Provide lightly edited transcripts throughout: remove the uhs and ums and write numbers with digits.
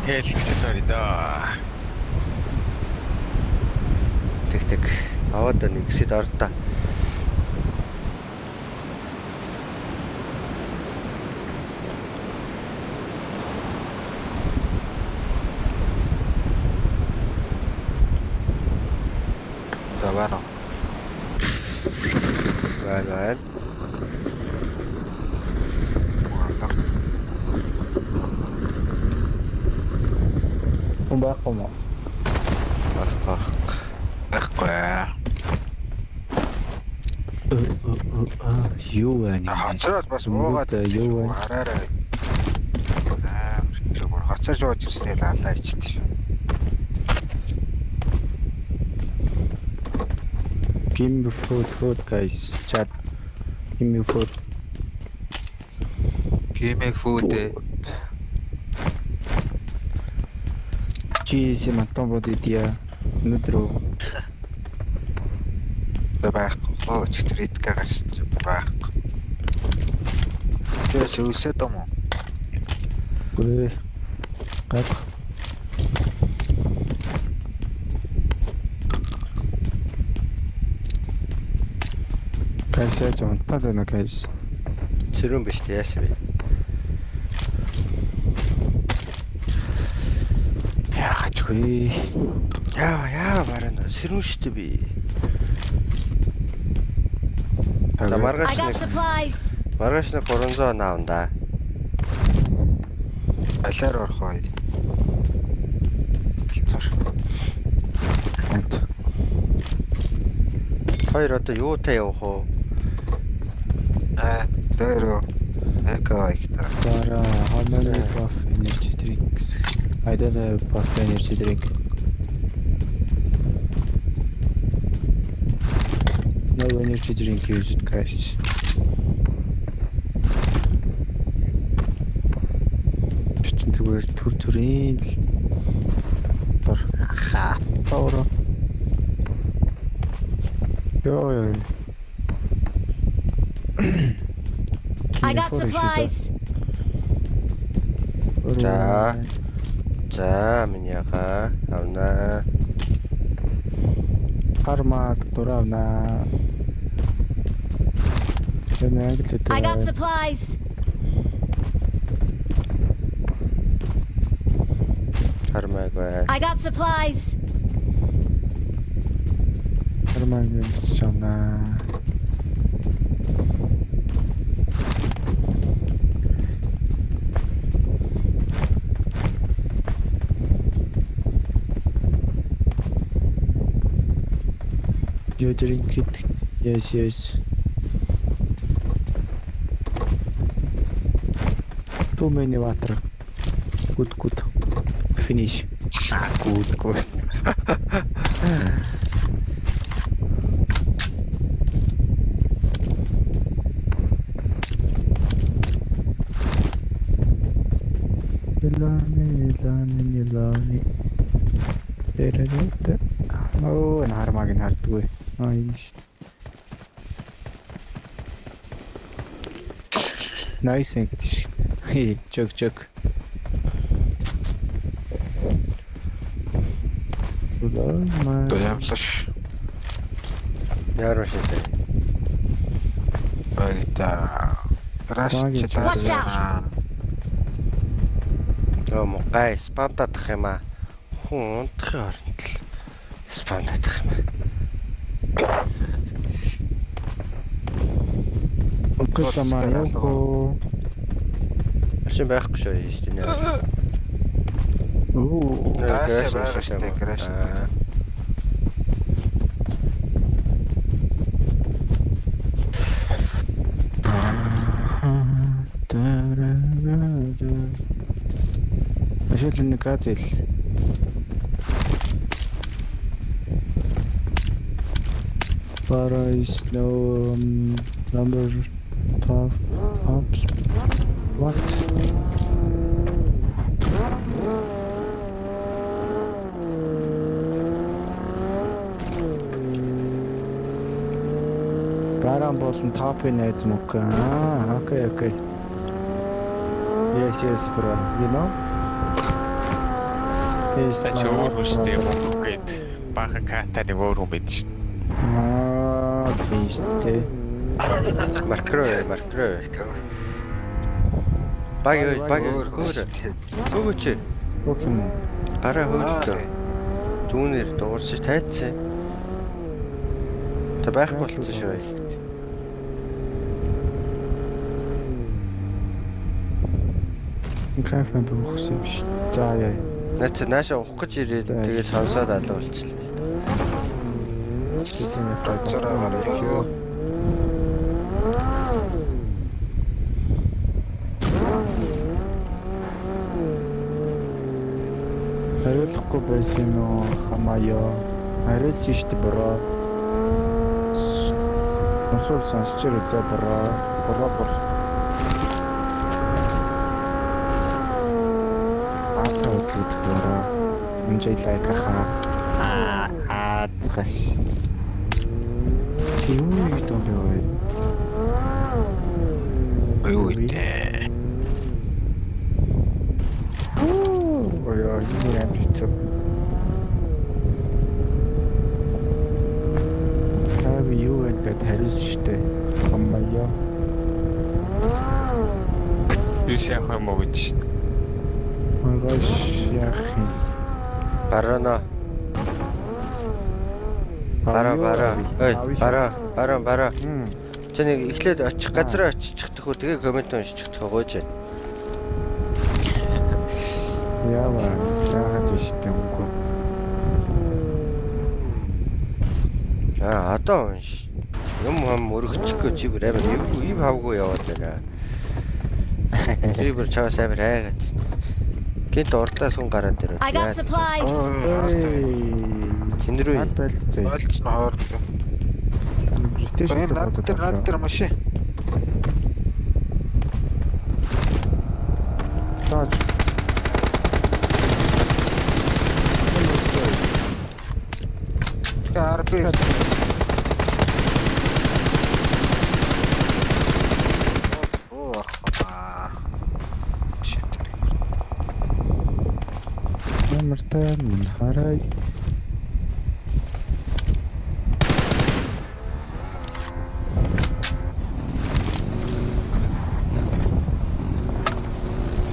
Хэлэхэд оридоо. Тэг. Аваад нэг хэсэд ордоо. За байна уу? Байна. Байхгүй мó. Байхгүй. Юу байна? Хоцроод бас уугаад юу байна? Хараарай. Зүгээр хоцорж ууж ирсний лалаа ичтэй. Give me food guys. Chat. Give me food. Give me food. Cheese матан бодидия. Нүдрөө. Байхгүй. Өчтөр идэх гарч байхгүй. Тэс үлсэт юм уу? Гүй. Гад. Кайсаа жон тадана кайс. Сэрүүн биш тий яасан бэ? Яачгүй. Яа барана. Сэрүүн штэ би. За маргааш I got нэг supplies. 300 наавна. Алаар орох бай. Хэлцэр. Хант. Хоёр одоо юутай явах уу? Дөрөө. Экоайхта. Тара how many buff energy drinks? I don't have buff energy drink. No energy drink used guys. Бичин зүгээр төрийн л дор хаа. Ёо. I got supplies. За минийхаа авнаа. Хармаг дуравна. I got supplies. Хармаг бай. I got supplies. Хармаг чамна. You drink it? Yes. Too many water. Good. Finish. Good. Нилани. Тэрэгт. Оо, нармаг нь хардгүй. Ийм ш. Nice ингэж ш. Хий, чөг. Ямлаш. Яаруу шээ. Баята. Watch out. Гай спам татах юм аа. Хүн унтахын оронд л спам татах юм аа. Оксамаа яко. Машин байхгүй шүү дээ нэ. Оо, Краш. Ашиглан нэг газэл. Para is no number top pops. What? Баран болон топын найз мөк. Okay. Yes, bro. You know? Сач өөр хүн шүү дээ мөнгө гээд баахан ката нэг өөр хүн байд шүү. Аа тийм шүү дээ. Маркро. Баг хөөр. Өгөөч. Өөх юм уу? Гараа хөөлдөө. Түүнэр дуурсаж тайцсан. Та байхгүй болцсон шүү. Кафе буухс юм шүү. За яа. Наач нааша уух гэж ирээд тэгээ сонсоод алга болчихлаа шүү дээ. Тийм ээ. Зураа гараа. Хариулахгүй байсан юм уу? Хамаяа. Хариулсан шүү дээ бороо. Сонсол сонсч ирээ бороо. Бороо. Ацаа хөдлөж бороо. Үнжийлээ каха. Цааш. Тийм үү гэдэг юм. Юу дээ. Ой, энэ юм бицүү. Тав юу гэдэг хариулсан шүү дээ. Хамаяа. Юус яах юм уу гэж. Маргааш яах юм? Барана. Бара. Чи нэг эхлээд очих газар очих төхөө тэгээ коммент уншчих тохоож байна. Яаваа сахад штэ үгүй. Одоо унш. Юм өргөчихгүй чи бүр амар ив хавгүй яваад байна. Би бүр чаас амар хайгаад. Гинт урдаас хүн гараад ирв. I got supplies. Хинрүү. Байлцээ. Ойлч нь хоор. Бритиш Над дээр машин. Таач. Карпи. Намартай минь харай.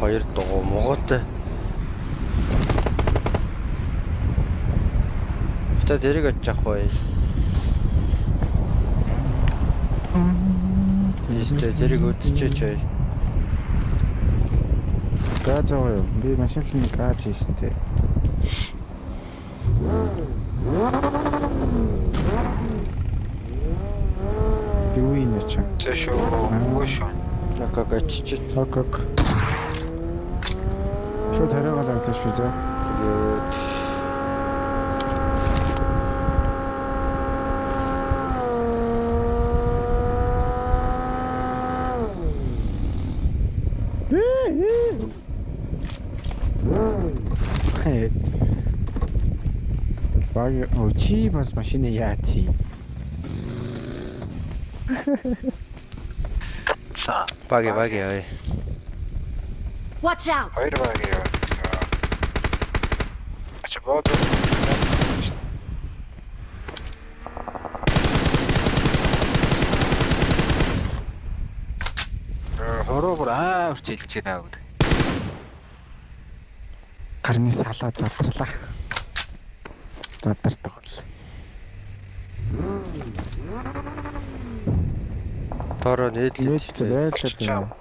Хоёр дугуй Монгол. Та дэрэг очих байхгүй. Ийштэй дэрэг өдчихэж бай. Газ аваа. Би машинлын газ хийсэнтэй. Юу юм яач? Зэшөө. Накагачч. Хакак. Шууд хараагаад авлаа шүү дээ. Тэгээд Баг очи бас машины яати. баги ой. Watch out. Хоёр баг яа. Ач бод. Хороор урч хэлж байна уу. Гарны салаа задарлаа. Задардаг бол. Торо нээдлээ. Байлаа.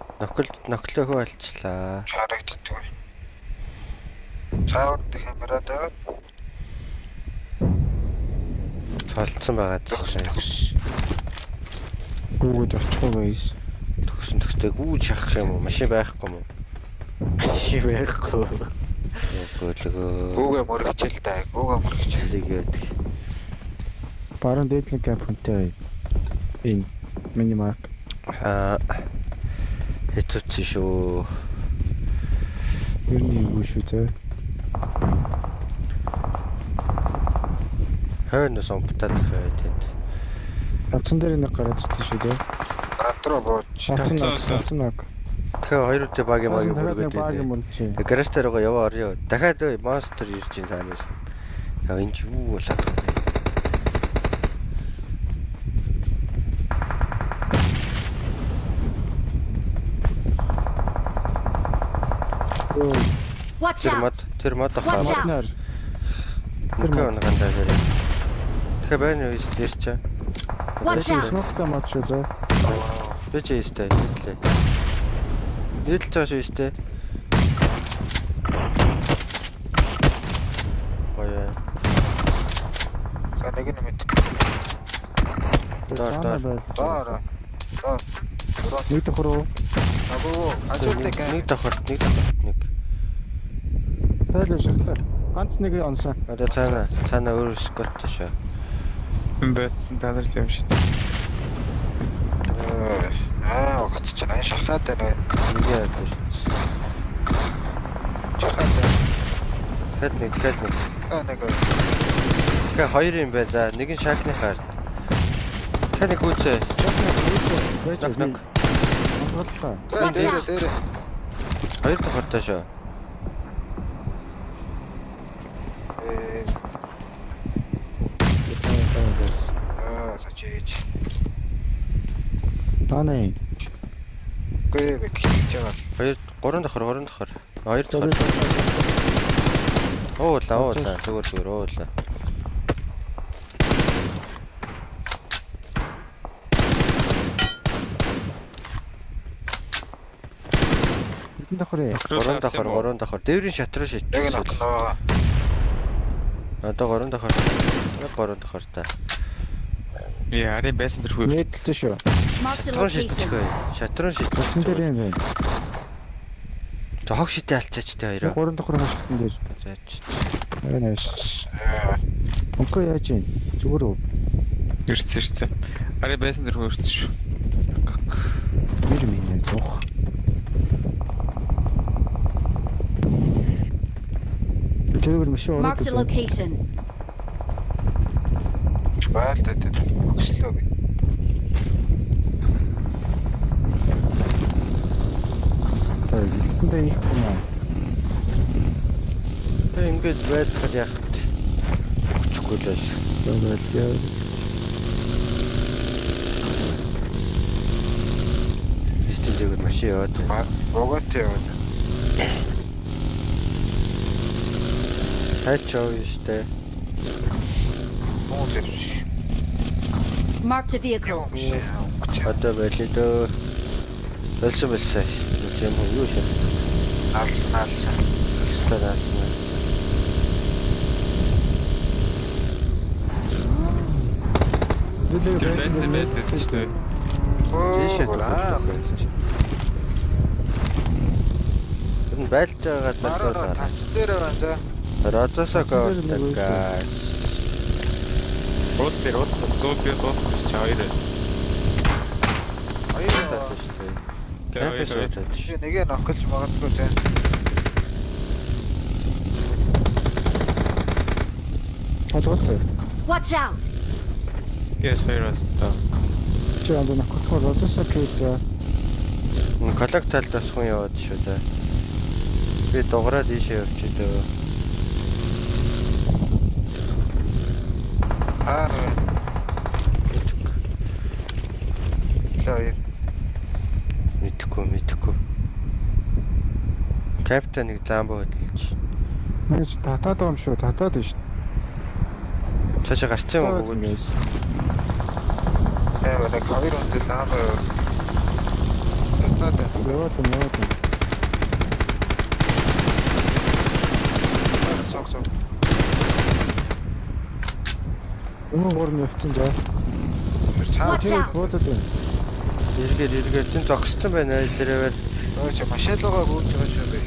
Ноклохоо алчлаа. Харагддаг. Цаавар камерад Цолцсон байгаа тийм. Гүгд очихгүй байс. Төгстэй гүү шахах юм уу? Машин байхгүй юм уу? Машин байхгүй. Гүүгээ мөргөчл та. Гүүгээ мөргөчл. Лигээд. Баруун дээдлэн камп хүнтэй. Энэ миний марк. Хэцүүцсэн шүү. Ер нь юу шүү те. Хойноосомптаад хаяа тэнд. Авцсан дээр нэг гараад ирсэн шүү те. Надруу бууч. Авцсан. Тэгэхээр дахиад хоёр үдэ баг юм аа Дахиад нэг баг юм мөргөд. мөрч. Тэг гараж дээр байгаа яваа орё. Дахиад монстер ирж ин цаанаас. Яа энэ ч юу болоод байна. Watch out! Тэр мод Watch ахаа. out. Нар. Мөркөө нагандаа дээр. Тэгэхээр байна уу ирч чаа. Watch out! Смокта мод шүү зөө. Би ч ийстэй нийтлээ. Нийтлж байгаа шүү ийстэй. Гоё. Нэг нь мэд. Цаана байл. Доо. Нэг давхар уу? Агуу ажуулдаг. Нэг давхар. Тайл шахлаа. Ганц нэг онсон. Одоо цаана өөр скот шүү. Байсан тадарл юм шиг. Огт ч нэ шахаад байна. Ингээ яах вэ? Шахаад. Хэд нэг. Нэг. Тэгэхээр хоёр юм байна. За нэг нь шахны хард. Таны гүцээ. Нэг. Онцлоо. Watch out. Дээр. Хоёр давхартай шүү. Зачиж. Тааны. Гээ би хэлж байгаа. Хоёр гурван давхар. Хоёр давхар. Уула. Зүгээр уула. Хэдэн давхар? Гурван давхар. Дээврийн шат руу шийд. Нэг нь окно. Одоо гурван давхар. Гурван давхартай. Яа, ари байсан тэр хүү. Нийтлээ шүү. Marked a Шатрон location. шийдчихгүй. Шатрон Тэн шийдчих. дээр юм байна. За хог шидэ алчаач тэ хоёроо. Гурван давхар хаштан дээр. За. Энэш. Онко яаж юм? Зүгээр үү? Ирсэн. Ари байсан тэр хүү ирсэн шүү. Бэр минь зух. Тэгвэл маш уу. Marked a location. Байлтаа тэр. Өгслөө би. Тэндээ их юм аа. Тэг ингэж байхад яах вэ? Хүчгүй л байл. Тэгэл яа. Стилээр машин яваад. Богот яваад. Хайчаа юустэй. Муу зэрш. Marked a vehicle. Одоо байлээ дөө. Болсон. Тийм үү юу шээ. Алсан. Стараасан. Тэр байсан шүү. Тийшээ Аа. Энэ байлж байгаа Мараа талаас. тавч дээр байна за. Родосоо гоордаг гайс. Рот зоо би рот гэж хоёр. Аяа. Татаж штэ. Хоёр. Капэс Чи нэгэ нохолж магадгүй за. Толгойтой. Watch out! Яс хоёроос та. Чи анд накотхор розосоо кейза. Коллект талдаас хүн яваад шүү за. Би дугаараа дийшээ явчих дөө. Аа нэ. Лай. Мэдхгүй. Капитаныг ламбо хөдөлж. Мэж татаад байгаа юм шүү. Татаад биш. Цаашаа гарцсан юм уу? Нэг хоёр өндөл наамаа. Яваад. Сог. Гурван явцсан за. Watch out! Буудад байна. Эргээр зэн зогссон байна тэрээр. Өө чи машиалгаа гүйж байгаа шүү би.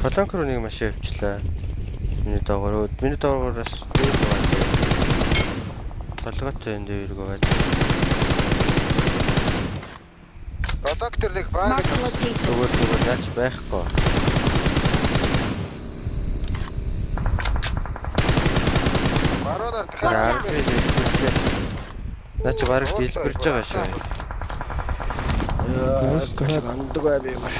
Колонк руу нэг машин явчлаа. Миний доогоороос дээр байгаа. Толгойтой энэ дээр байгаа. Доктор нэг баг. Marked a location. Зүгээр наач байхгүй. Мараа Watch out. Наач бараг дэлбэрж байгаа шүү. Өөстөө анддаг бай би ямар.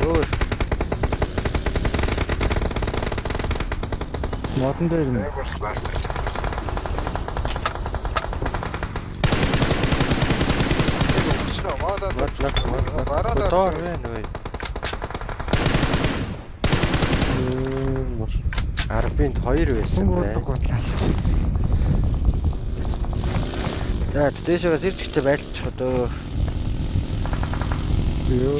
Өөр модон дээр нь Дээгүүр баалтай. Бараа доор байна уу? Арбинд 2 байсан бай. Яа, дэшээс ирчихтэй байлчих одоо. ёо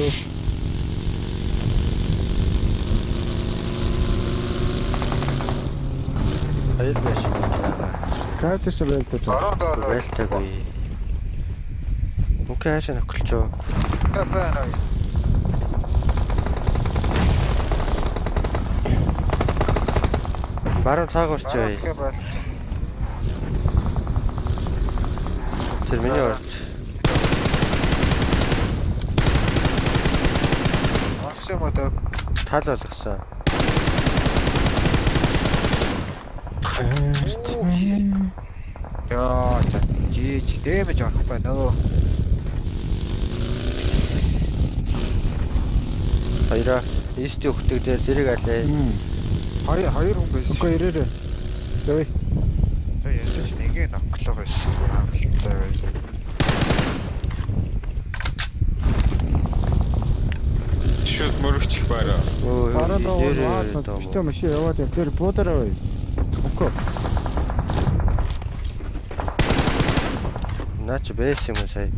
Хоёр байж байгаа. картч байлдаж байгаа. Бараа доор Байлтаагүй. Окей, хаашаа нөхөлчөө. байна. Баруун цааг орчоо. Тэр миний орч. Орсон юм одоо. Тал болгосон. Яа, жиж дэмэж авах байна нөө. Хоёроо ийст өгдөг дээр зэрэг алээ. Хоёр хүн байсан. Окей, ирээрээ. Ой, Яа, нэгэ ноклоо байсан. Амлалтай байсан. Шууд мөрөгч бараа. бараа доор нэрээ битээ машин яваад яг тэр буудараа бай. Окей. Наач байсан юм уу сая?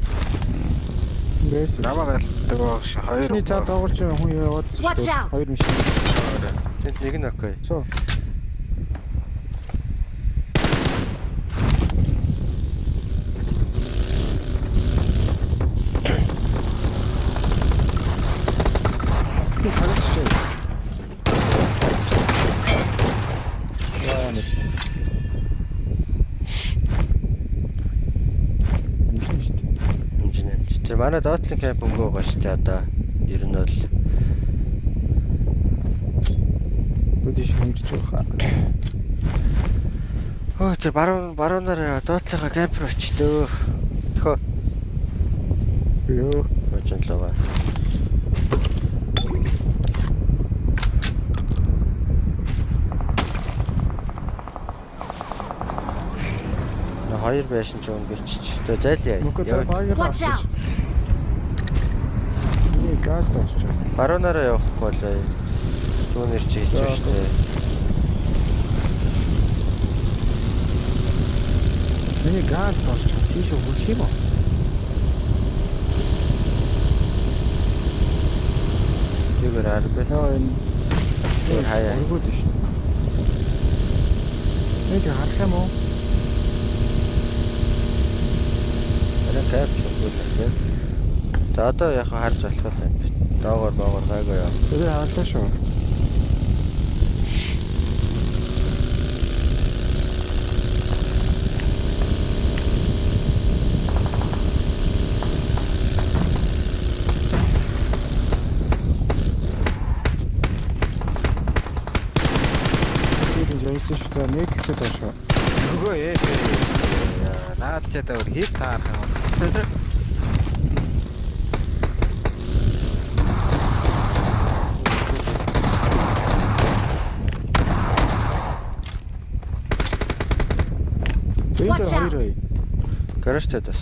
Бэс. Намаг альдаг баг ш. Хоёр Чиний цаа доогорч хүн яваад Watch out. хоёр машин. Тэнд нэг нь окей. Цоо. Тэр манай доотлын камп өнгөө байгаа шүү дээ одоо. Ер нь бол Бүдиш хэмжиж байгаа. Оо тэр баруунаар доотлынхаа кампер очтөө. Хөө. Ёо. Очинлоо. Хоёр байшин ч өнгөрч. Тэгээ зайлаа. Нүкэ цаа багийн Watch out. Нэг газ таашч. Баруунаараа явахгүй болоо. Түүнэр чи хийчих шүү дээ. Миний газ таашч. Тийш өгөх юм уу? Тэгэр арга. Яа энэ Тэр хаяа. өргөд шүү. Нэг харах юм уу? Арай капч өнгөлөө. За одоо яг харж болох юм байна. Доогоор гайгүй яа. Тэр хаалаа шүү. Жийсэн шүү. Нэг л цаа шүү. Нөгөө наад ч одоо хийг таарах юм. Бэнтэ хоёр. Гаражтай бас.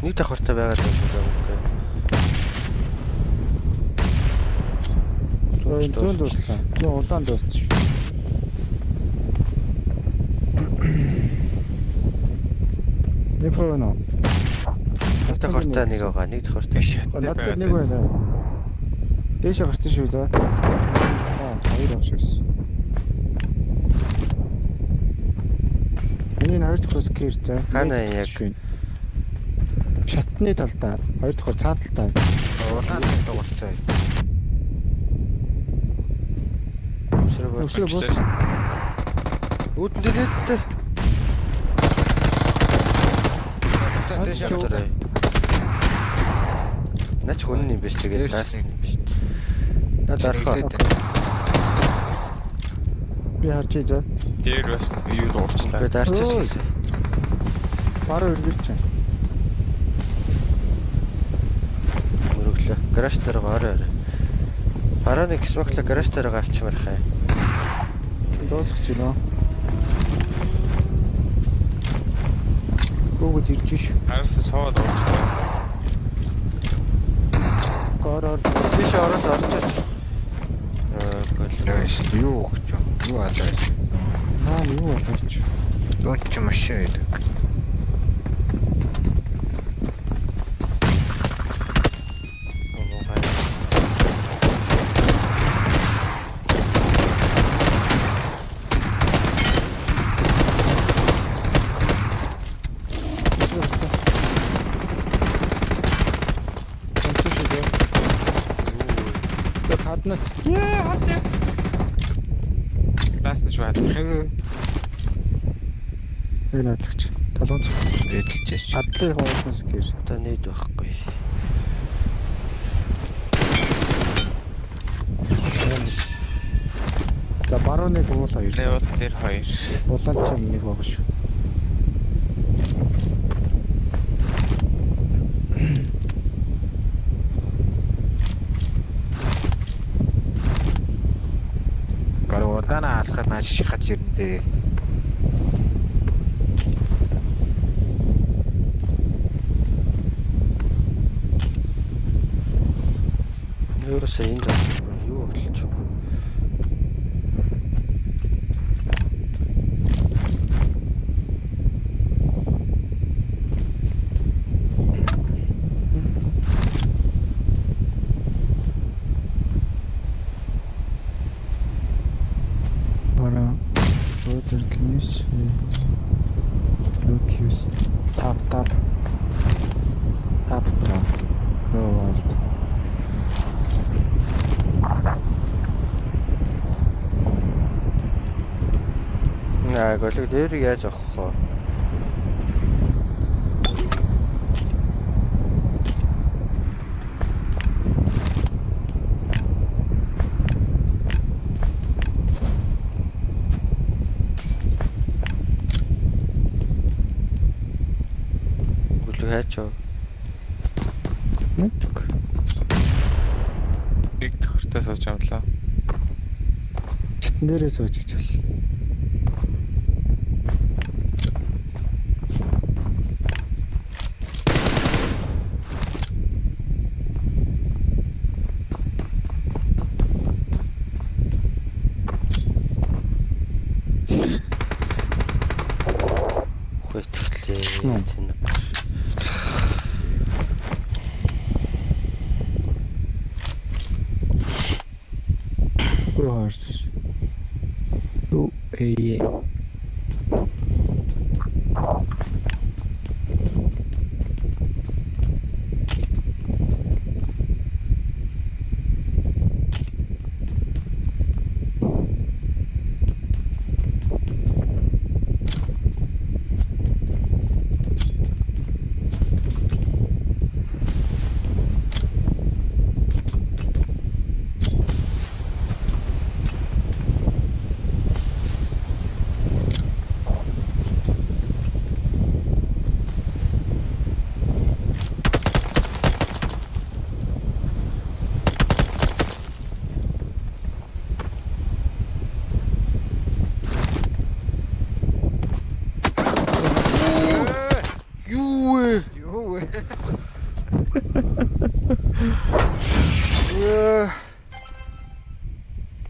Нэг давхартай байгаад байна. Зүүн дууссан. Зүүн улаан дууссан шүү. Нэг фоно. Нэг давхартай нэг байгаа. Нэг давхартай шат. Надад нэг байна. Дээш гарсан шүү за. Хоёр авширсан. Миний хоёр дахь скер за. Хана яг шатны талдаа хоёр дахь цаа талдаа. Улаан дууссан. Өсрөө бос. Үүднэдээ. Нач хүн юм биш тэгээд ласт юм биш. Наад арах. Би харж ийзээ. Дээр бас юу дуурчлаа. Тэгээд арчиж. Бараа өргөрч. Мөрөглөө. Гараж дээр орой. Барааны кисмокла гараж дээр авчмаар хаа. Дуусах чинь нөө. Гогод ирж шүү. Араас соод дуурчлаа. Гороор Биш ороод орчих. Гол. Юу гэж юу алаа. юу болооч. Юу ч машин байдаг. Хаднас. Ласт шүү хаад. Нэг наацч. Толгойд Эдэлжээч. хадлыг хооснос гэр. Одоо нийт байхгүй. За барууны уул хоёр. Левел дээр 2. Улаан ч нэг баг шүү. Гаруудана алхах маш шихаж ирдээ. Ерөөсөө энд юу болчих вэ? Бара. Water canoes. Lucas. Tap. Tap. World. Наа, голыг дээрийг яаж авах вэ? Голыг хайчаа. Мэдгүй. Нэг тохортой сууж амлаа. Читэн дээрээ сууж ич бол. Хөөтөлээ. Тэнэг. Horse. Юу вэ?